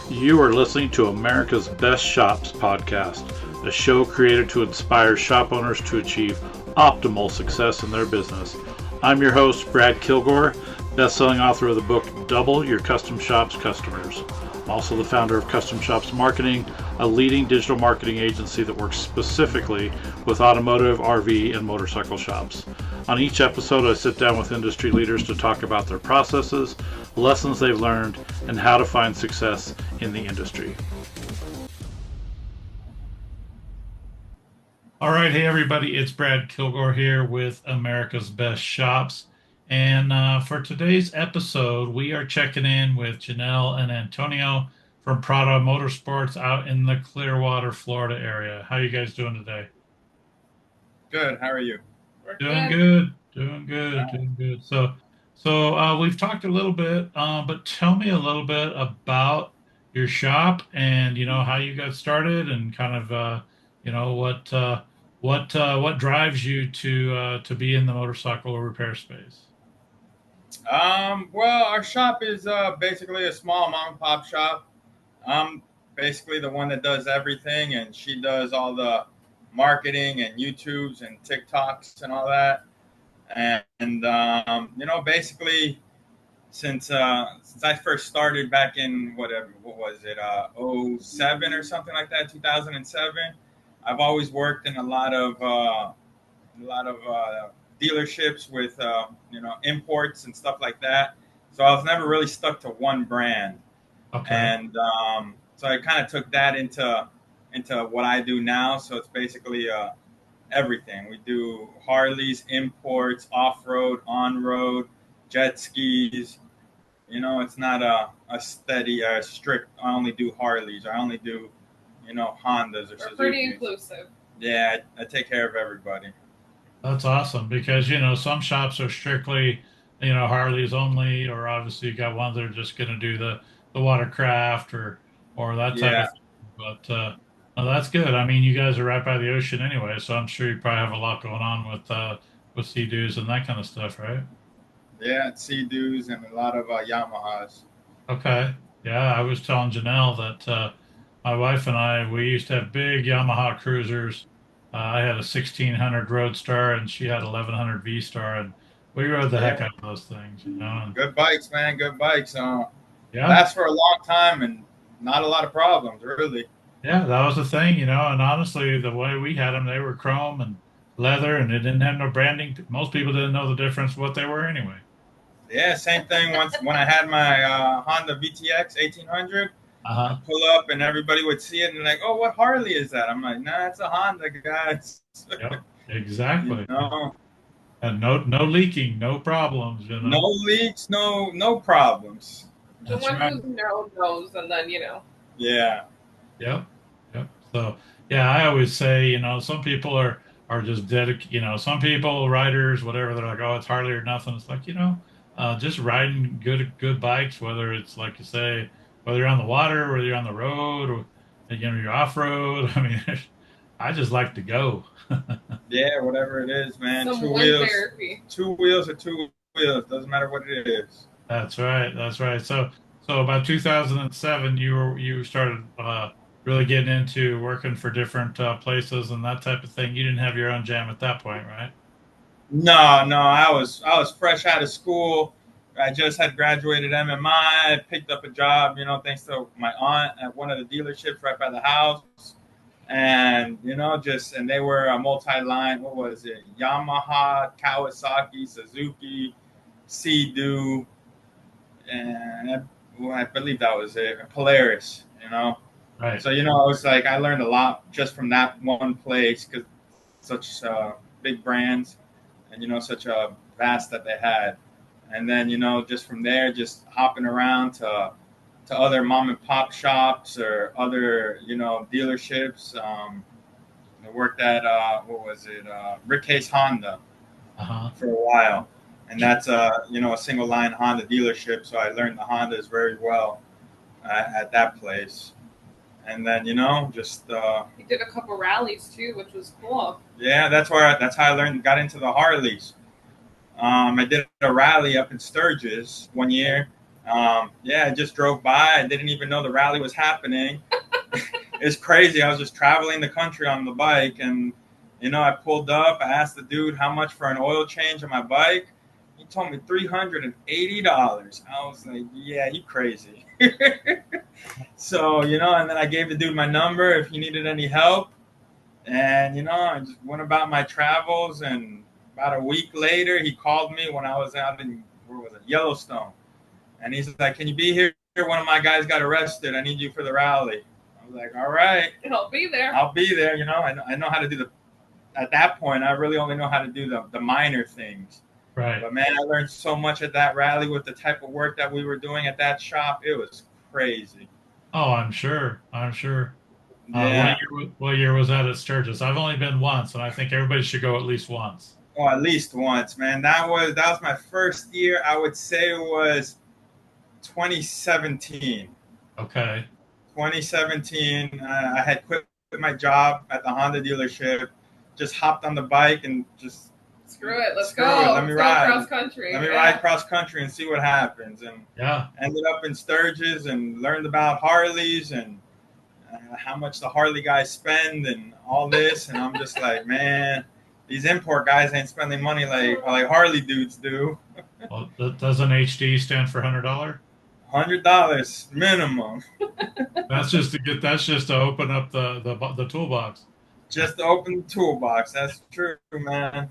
You are listening to America's Best Shops podcast, a show created to inspire shop owners to achieve optimal success in their business. I'm your host, Brad Kilgore, best-selling author of the book Double Your Custom Shops Customers. I'm also the founder of Custom Shops Marketing, a leading digital marketing agency that works specifically with automotive, RV, and motorcycle shops. On each episode, I sit down with industry leaders to talk about their processes, lessons they've learned, and how to find success in the industry. All right, hey everybody, it's Brad Kilgore here with America's Best Shops. And for today's episode, we are checking in with Janell and Antonio from Prada Motorsports out in the Clearwater, Florida area. How are you guys doing today? Good. How are you? Doing good, doing good. So we've talked a little bit, but tell me a little bit about your shop and how you got started and kind of what drives you to be in the motorcycle repair space. Well, our shop is basically a small mom and pop shop. I'm basically the one that does everything, and she does all the marketing and YouTubes and TikToks and all that. And basically, since I first started back in what was it, '07 or something like that, 2007, I've always worked in a lot of dealerships with imports and stuff like that. So I was never really stuck to one brand, Okay. and so I kind of took that into what I do now. So it's basically everything. We do Harleys, imports, off road, on road, jet skis. It's not a steady, strict. I only do Harleys. I only do Hondas or We're Suzuki's. pretty inclusive. Yeah, I take care of everybody. That's awesome because some shops are strictly Harleys only, or obviously you got ones that are just going to do the watercraft or that type of Yeah, thing. But no, that's good. I mean, you guys are right by the ocean anyway, so I'm sure you probably have a lot going on with sea-doos and that kind of stuff, right? yeah, Sea-Doos and a lot of Yamahas. Okay. Yeah, I was telling Janelle that my wife and I, we used to have big Yamaha cruisers. I had a 1600 Roadstar and she had 1100 V-Star, and we rode the heck Yeah, out of those things. And good bikes, man. Good bikes. yeah, Last for a long time and not a lot of problems, really. yeah, that was the thing. And honestly, the way we had them, they were chrome and leather, and they didn't have no branding. Most people didn't know the difference what they were anyway. Yeah, same thing. Once when I had my Honda VTX 1800, Uh-huh. I'd pull up and everybody would see it and like, "Oh, what Harley is that?" I'm like, "Nah, it's a Honda, guys." Yep. you Exactly. know, And no leaking, no problems. no leaks, no problems. The That's one right. who's narrow nose, and then Yeah, Yep. Yep. So yeah, I always say, some people are just dedicated, some people, riders, whatever, they're like, oh, it's Harley or nothing. It's like, just riding good bikes, whether it's like you say, whether you're on the water, whether you're on the road, or you're off road. I mean, I just like to go. yeah, whatever it is, man. some Two wind wheels, therapy. two wheels or two wheels doesn't matter what it is. That's right. That's right. So about 2007, you started really getting into working for different places and that type of thing. You didn't have your own jam at that point, right? No, no, I was fresh out of school. I just had graduated MMI, picked up a job, thanks to my aunt at one of the dealerships right by the house. And and they were a multi-line. What was it? Yamaha, Kawasaki, Suzuki, Sea-Doo, and I believe that was it. Polaris. Right. So I was like, I learned a lot just from that one place because such big brands and such a vast that they had. And then just from there, just hopping around to other mom and pop shops or other dealerships. I worked at what was it, Rick Case Honda Uh-huh. for a while, and that's a single line Honda dealership. So I learned the Hondas very well at that place. And then just He did a couple rallies too, which was cool. yeah, that's how I learned got into the Harleys. I did a rally up in Sturgis one year. Yeah, I just drove by. I didn't even know the rally was happening. It's crazy. I was just traveling the country on the bike, and I pulled up. I asked the dude how much for an oil change on my bike. He told me $380. I was like, "Yeah, you crazy." So and then I gave the dude my number if he needed any help, and I just went about my travels. And about a week later, he called me when I was out in where was it, Yellowstone, and he's like, "Can you be here? One of my guys got arrested. I need you for the rally." I was like, "All right, I'll be there. I'll be there." I know how to do at that point, I really only know how to do the minor things. Right. But man, I learned so much at that rally with the type of work that we were doing at that shop. It was crazy. Oh, I'm sure. I'm sure. Yeah. What year was that at Sturgis? I've only been once, and I think everybody should go at least once. Oh, at least once, man. That was my first year. I would say it was 2017. Okay. 2017. I had quit my job at the Honda dealership, just hopped on the bike and just Screw it. Let's screw go. it. Let me Let's ride. go cross country. Let me Yeah. ride cross country and see what happens. And Yeah. ended up in Sturgis and learned about Harleys and how much the Harley guys spend and all this. And I'm just like, man, these import guys ain't spending money like Harley dudes do. Well, doesn't HD stand for $100? $100 minimum That's just to open up the toolbox. just to open the toolbox. That's true, man.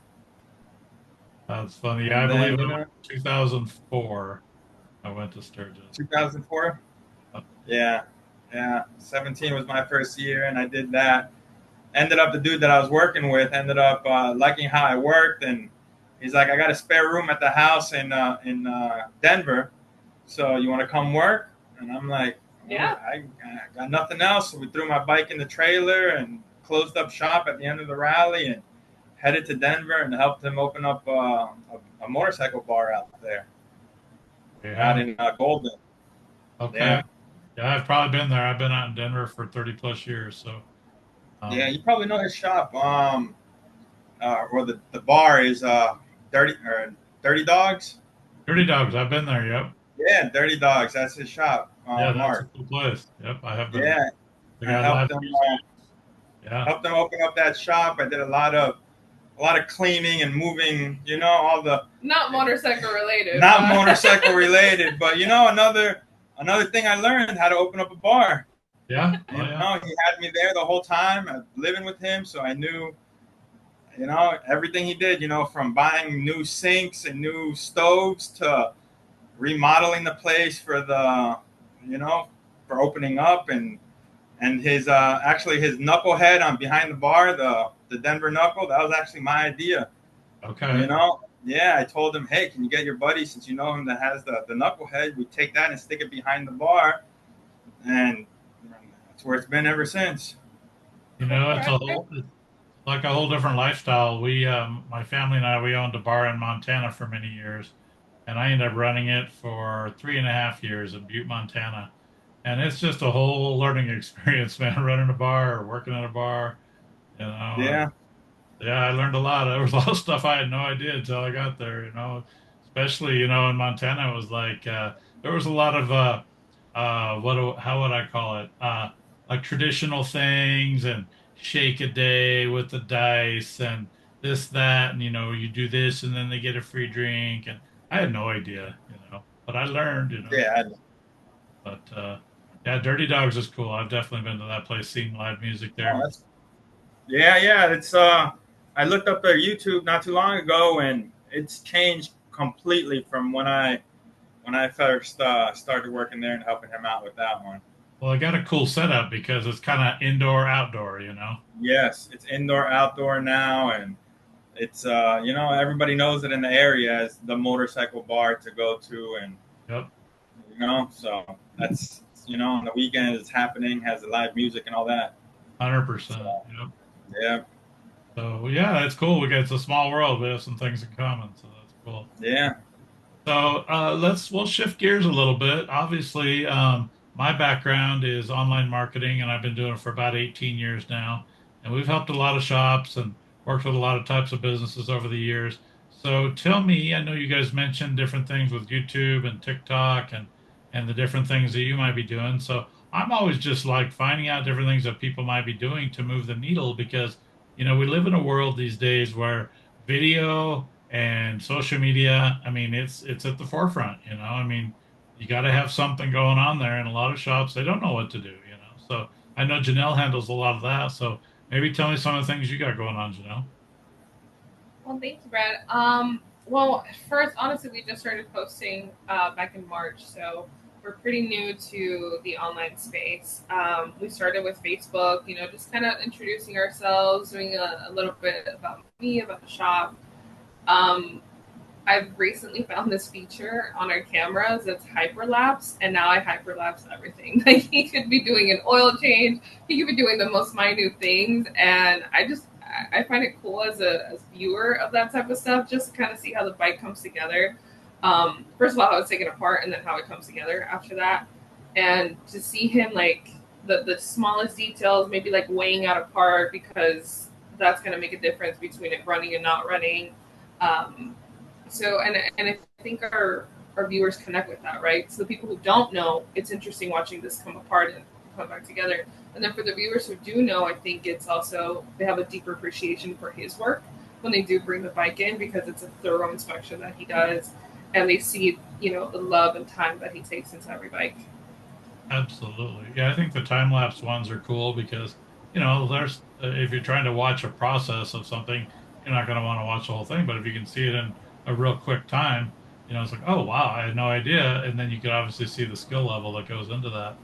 That's funny. Yeah, I And then, believe it was 2004. I went to Sturgis. 2004? Yeah. 17 was my first year, and I did that. Ended up, the dude that I was working with ended up liking how I worked, and he's like, "I got a spare room at the house in Denver, so you want to come work?" And I'm like, Yeah. I got nothing else. So we threw my bike in the trailer and closed up shop at the end of the rally and headed to Denver and helped him open up a motorcycle bar out there, out Yeah. in Golden. Okay. Yeah. Yeah, I've probably been there. I've been out in Denver for 30 plus years. So, Yeah, you probably know his shop. Or the bar is Dirty Dogs. Dirty Dogs, I've been there. Yep. Yeah, Dirty Dogs. That's his shop. Yeah, that's a Mark. cool place. Yep, I have been there. Yeah, They I got live music. Yeah. helped them open up that shop. I did a lot of cleaning and moving. All the Not motorcycle related. not but- motorcycle related, but another thing I learned how to open up a bar. Yeah. Oh, yeah. He had me there the whole time, living with him, so I knew, everything he did. From buying new sinks and new stoves to remodeling the place for for opening up and his actually his knucklehead on behind the bar, the Denver knuckle. That was actually my idea. Okay. Yeah, I told him, hey, can you get your buddy, since you know him, that has the knucklehead? We take that and stick it behind the bar, and that's where it's been ever since. It's like a whole different lifestyle. My family and I, we owned a bar in Montana for many years, and I ended up running it for 3.5 years in Butte, Montana. And it's just a whole learning experience, man, running a bar or working at a bar. Yeah, Yeah, I learned a lot. There was a lot of stuff I had no idea until I got there, especially, in Montana, it was like, there was a lot of, how would I call it? Like traditional things and shake a day with the dice and this, that, and, you do this and then they get a free drink. And I had no idea, but I learned, yeah, but, yeah, Dirty Dogs is cool. I've definitely been to that place, seen live music there. yeah. It's I looked up their YouTube not too long ago, and it's changed completely from when I first started working there and helping him out with that one. Well, I got a cool setup because it's kind of indoor, outdoor, Yes, it's indoor, outdoor now, and it's everybody knows it in the area as the motorcycle bar to go to, and Yep. So that's on the weekend it's happening, has the live music and all that. 100%. Yep. Yeah. So yeah, that's cool. It's a small world. We have some things in common, so that's cool. Yeah. So we'll shift gears a little bit. Obviously, my background is online marketing, and I've been doing it for about 18 years now. And we've helped a lot of shops and worked with a lot of types of businesses over the years. So tell me, I know you guys mentioned different things with YouTube and TikTok and and the different things that you might be doing. So I'm always just like finding out different things that people might be doing to move the needle because, we live in a world these days where video and social media, I mean, it's at the forefront, I mean, you got to have something going on there. And a lot of shops, they don't know what to do. So I know Janelle handles a lot of that. So maybe tell me some of the things you got going on, Janelle. Well, thanks, Brad. Well, first, honestly, we just started posting back in March, so we're pretty new to the online space. We started with Facebook, just kind of introducing ourselves, doing a little bit about me, about the shop. Um, I've recently found this feature on our cameras that's hyperlapse, and now I hyperlapse everything. Like he could be doing an oil change, he could be doing the most minute things, and I find it cool as a viewer of that type of stuff, just to kind of see how the bike comes together. First of all, how it's taken apart, and then how it comes together after that, and to see him like the smallest details, maybe like weighing out a part because that's going to make a difference between it running and not running. Um, and I think our viewers connect with that, right? So the people who don't know, it's interesting watching this come apart and come back together. And then for the viewers who do know, I think it's also they have a deeper appreciation for his work when they do bring the bike in because it's a thorough inspection that he does, and they see the love and time that he takes into every bike. Absolutely. Yeah, I think the time lapse ones are cool because, there's if you're trying to watch a process of something, you're not going to want to watch the whole thing. But if you can see it in a real quick time, it's like, oh, wow, I had no idea. And then you can obviously see the skill level that goes into that.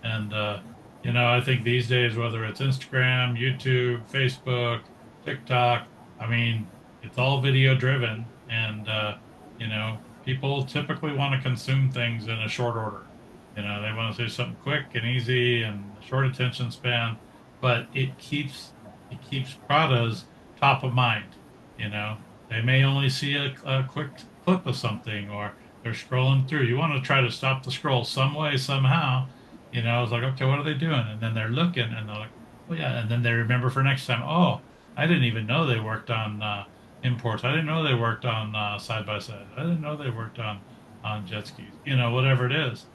And, I think these days, whether it's Instagram, YouTube, Facebook, TikTok, I mean, it's all video driven. And, people typically want to consume things in a short order. They want to say something quick and easy and short attention span, but it keeps Prada's top of mind. They may only see a quick clip of something or they're scrolling through. You want to try to stop the scroll some way, somehow. It's like, okay, what are they doing? And then they're looking and they're like, oh yeah. And then they remember for next time, oh, I didn't even know they worked on imports. I didn't know they worked on side by side. I didn't know they worked on jet skis. Whatever it is.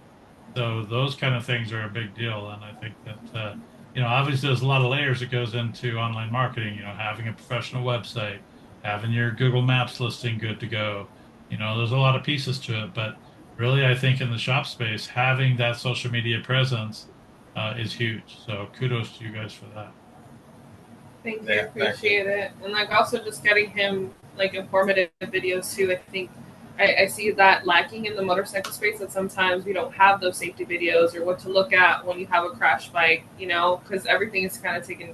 So those kind of things are a big deal, and I think that obviously there's a lot of layers that goes into online marketing. Having a professional website, having your Google Maps listing good to go. There's a lot of pieces to it, but really, I think in the shop space, having that social media presence is huge. So kudos to you guys for that. Thank you, appreciate it. And like also just getting him like informative videos too. I think I see that lacking in the motorcycle space that sometimes we don't have those safety videos or what to look at when you have a crash bike, because everything is kind of taken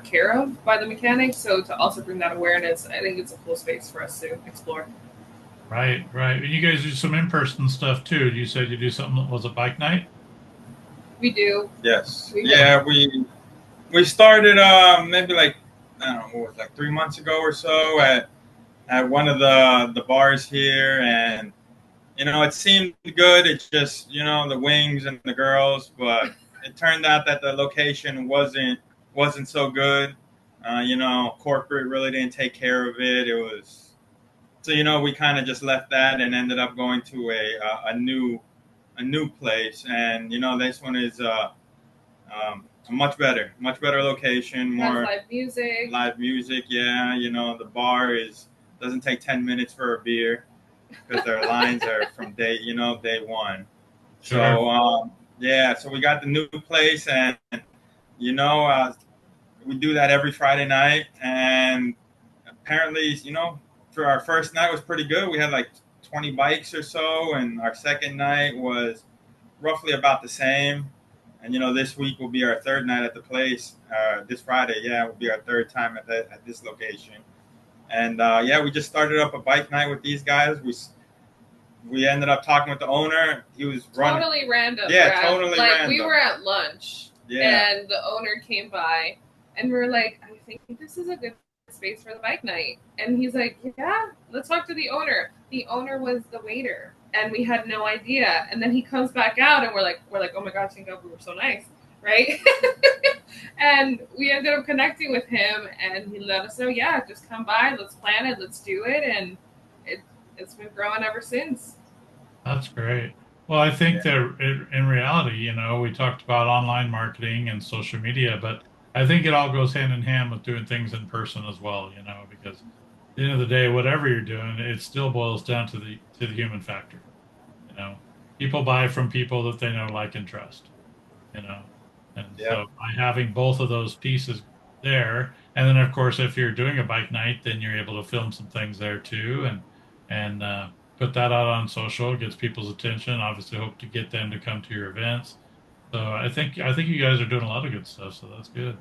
care of by the mechanics. So to also bring that awareness, I think it's a cool space for us to explore. Right, right. And you guys do some in-person stuff too. You said you do something. Was it bike night? We do. Yes. We Yeah, we started maybe like I don't know, what was it, like 3 months ago or so at one of the bars here, and it seemed good. It's just the wings and the girls, but it turned out that the location wasn't so good. Corporate really didn't take care of it. It was so we kind of just left that and ended up going to a new place, and this one is a much better location, more has live music. Yeah, the bar doesn't take 10 minutes for a beer because their lines are from day one. Sure. So yeah, so we got the new place, and we do that every Friday night, and apparently for our first night was pretty good. We had like 20 bikes or so, and our second night was roughly about the same. And this week will be our third night at the place. This Friday, yeah, will be our third time at this location. And yeah, we just started up a bike night with these guys. We ended up talking with the owner. He was running. Totally random. Yeah, Brad. totally like, random. We were at lunch, and the owner came by, and we were like, I think this is a good space for the bike night. And he's like, yeah, let's talk to the owner. The owner was the waiter, and we had no idea. And then he comes back out, and we're like, oh my gosh, thank God we were so nice, right? And we ended up connecting with him, and he let us know, yeah, just come by, let's plan it, let's do it, and it's been growing ever since. That's great. Well, I think Yeah. that in reality, we talked about online marketing and social media, but I think it all goes hand in hand with doing things in person as well, because at the end of the day, whatever you're doing, it still boils down to the human factor. You know, people buy from people that they know, like, and trust, you know. And Yep. so by having both of those pieces there, and then of course, if you're doing a bike night, then you're able to film some things there too, and put that out on social, gets people's attention. Obviously, hope to get them to come to your events. So I think you guys are doing a lot of good stuff. So that's good.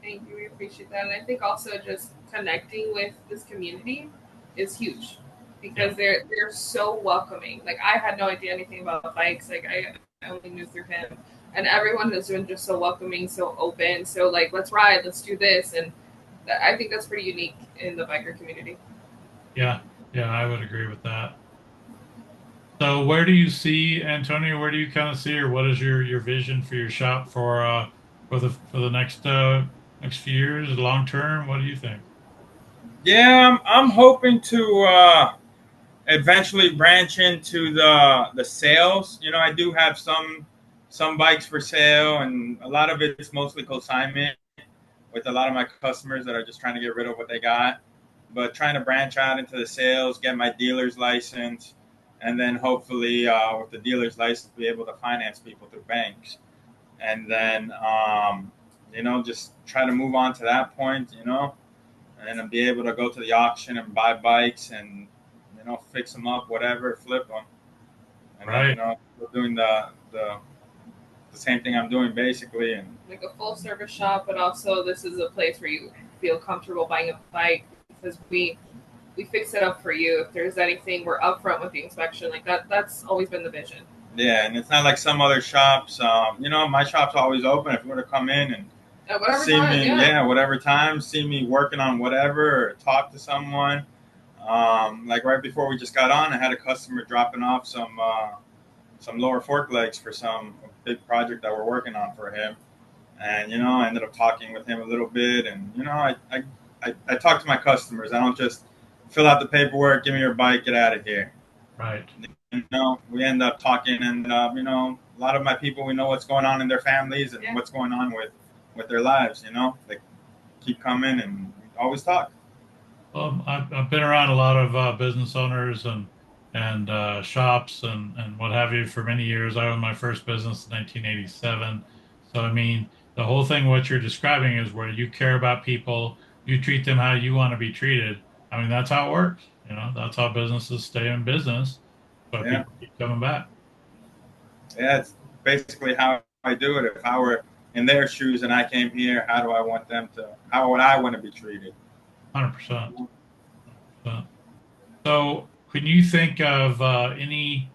Thank you. We appreciate that. And I think also just connecting with this community is huge Yeah, because they're so welcoming. Like I had no idea anything about bikes. Like I only knew through him. And everyone has been just so welcoming, so open. So like let's ride, let's do this. And I think that's pretty unique in the biker community. yeah, yeah. I would agree with that. So where do you see Antonio? Where do you kind of see, or what is your vision for your shop for the next few years, long term? What do you think? Yeah, I'm hoping to eventually branch into the sales. I do have some bikes for sale, and a lot of it's mostly consignment with a lot of my customers that are just trying to get rid of what they got. But trying to branch out into the sales, get my dealer's license, and then hopefully with the dealer's license, be able to finance people through banks, and then just try to move on to that point, and then be able to go to the auction and buy bikes and fix them up, whatever, flip them, and then Right. we're doing the same thing I'm doing basically, and Like a full service shop, but also this is a place where you feel comfortable buying a bike because we fix it up for you. If there's anything, we're upfront with the inspection. Like that's always been the vision. yeah, and it's not like some other shops. My shop's always open if you want to come in and At whatever see time, me, yeah. yeah, whatever time, see me working on whatever or talk to someone. Like right before we just got on, I had a customer dropping off some lower fork legs for some big project that we're working on for him. And I ended up talking with him a little bit, and I talk to my customers. I don't just fill out the paperwork, give me your bike, get out of here. Right. We end up talking, and a lot of my people, we know what's going on in their families and Yeah. what's going on with their lives. They keep coming, and we always talk. Well, I've been around a lot of business owners and shops and what have you for many years. I owned my first business in 1987. So I mean, the whole thing what you're describing is where you care about people, you treat them how you want to be treated. I mean, that's how it works. That's how businesses stay in business. So Yeah, people keep coming back. yeah, it's basically how I do it. If I were in their shoes and I came here, how do I want them to? How would I want to be treated? 100%. 100%. So, can you think of any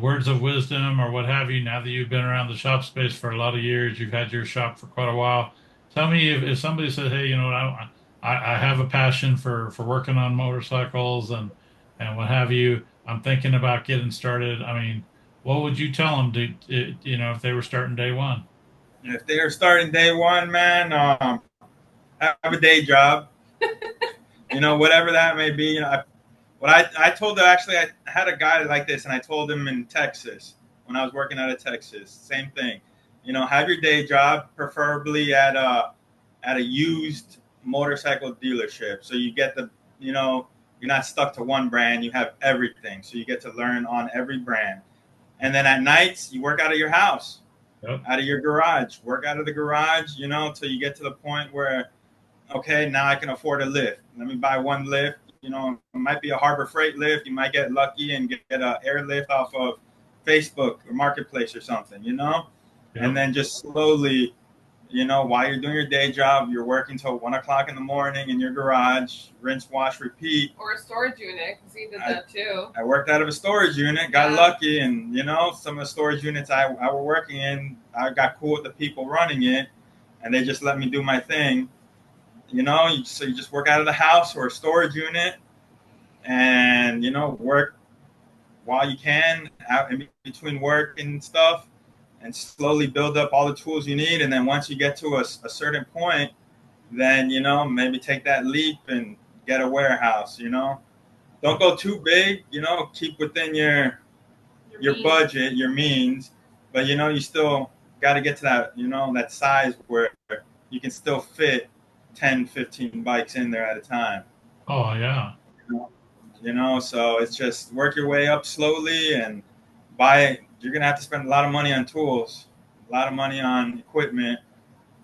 words of wisdom or what have you now that you've been around the shop space for a lot of years? You've had your shop for quite a while. Tell me if somebody said, "Hey, you know what? I have a passion for working on motorcycles and what have you. I'm thinking about getting started." I mean, what would you tell them if they were starting day one? If they are starting day one, man, have a day job. Whatever that may be. I told her, actually, I had a guy like this, and I told him in Texas when I was working out of Texas, same thing. Have your day job, preferably at a used motorcycle dealership, so you get you're not stuck to one brand. You have everything, so you get to learn on every brand. And then at nights, you work out of your house, Yep. out of your garage. Work out of the garage, till you get to the point where, okay, now I can afford a lift. Let me buy one lift. It might be a Harbor Freight lift. You might get lucky and get an airlift off of Facebook or Marketplace or something, and Yep. then just slowly, while you're doing your day job, you're working till 1 o'clock in the morning in your garage, rinse, wash, repeat. Or a storage unit because he did that too. I worked out of a storage unit, got lucky, and some of the storage units I were working in, I got cool with the people running it, and they just let me do my thing. So you just work out of the house or a storage unit, and work while you can out in between work and stuff, and slowly build up all the tools you need. And then once you get to a certain point, then maybe take that leap and get a warehouse. Don't go too big. Keep within your your means. budget, your means, but you still got to get to that, that size where you can still fit 10, 15 bikes in there at a time. Oh, yeah. So it's just work your way up slowly and buy. You're going to have to spend a lot of money on tools, a lot of money on equipment.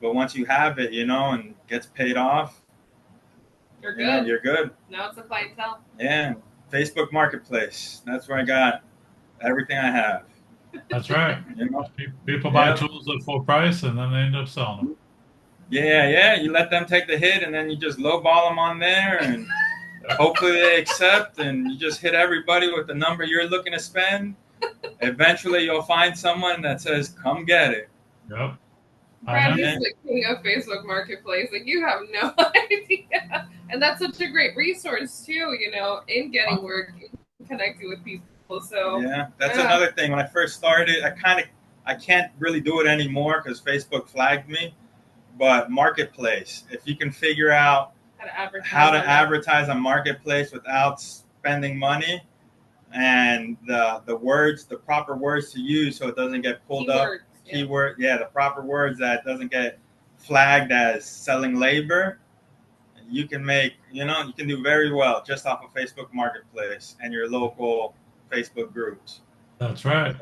But once you have it, and gets paid off, You're good. You're good. Now it's a clientele. Yeah. Facebook Marketplace. That's where I got everything I have. That's right. People buy tools at full price and then they end up selling them. Yeah. You let them take the hit and then you just lowball them on there and hopefully they accept and you just hit everybody with the number you're looking to spend. Eventually you'll find someone that says, come get it. Yep. Brad is the king of Facebook Marketplace. Like, you have no idea. And that's such a great resource, too, in getting work, connecting with people. So yeah, that's another thing. When I first started, I can't really do it anymore because Facebook flagged me. But Marketplace, if you can figure out how to advertise on Marketplace without spending money and the proper words to use so it doesn't get pulled up. Keyword, the proper words that doesn't get flagged as selling labor. You can make, you can do very well just off of Facebook Marketplace and your local Facebook groups. That's right.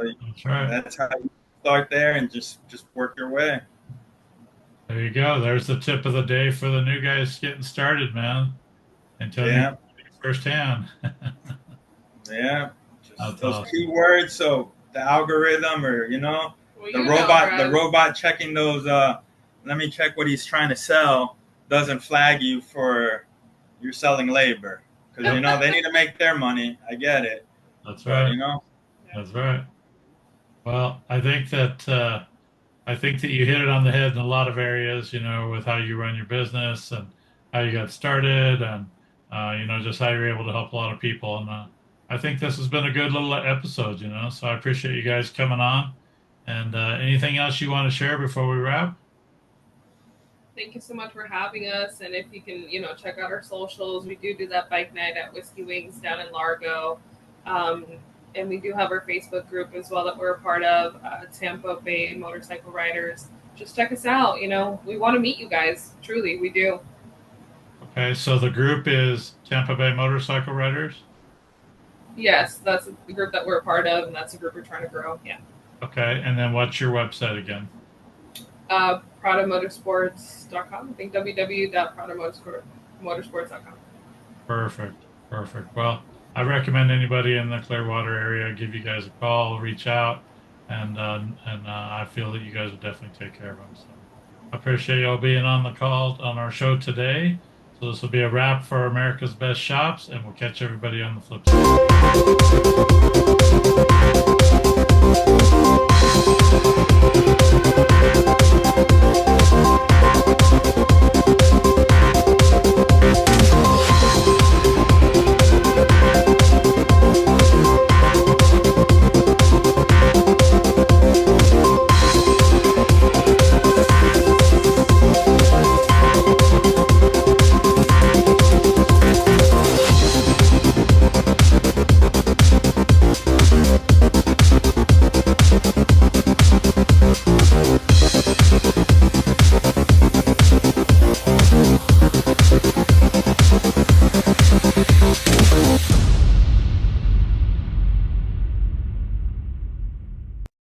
That's how you start there and just work your way. There you go. There's the tip of the day for the new guys getting started, man. Antonio, firsthand. Just those keywords. So the algorithm, or the robot checking those. Let me check what he's trying to sell. Doesn't flag you for you're selling labor because they need to make their money. I get it. That's right. That's right. Well, I think that you hit it on the head in a lot of areas. With how you run your business and how you got started, and just how you're able to help a lot of people. And I think this has been a good little episode. So I appreciate you guys coming on. And anything else you want to share before we wrap? Thank you so much for having us. And if you can, check out our socials, we do that bike night at Whiskey Wings down in Largo. And we do have our Facebook group as well that we're a part of, Tampa Bay Motorcycle Riders. Just check us out. We want to meet you guys. Truly, we do. Okay, so the group is Tampa Bay Motorcycle Riders? Yes, that's the group that we're a part of, and that's the group we're trying to grow. Yeah. Okay, and then what's your website again? Prada Motorsports.com. I think www.pradamotorsports.com. Perfect. Well, I recommend anybody in the Clearwater area give you guys a call, reach out, and I feel that you guys will definitely take care of them. So I appreciate y'all being on the call on our show today. So this will be a wrap for America's Best Shops, and we'll catch everybody on the flip side.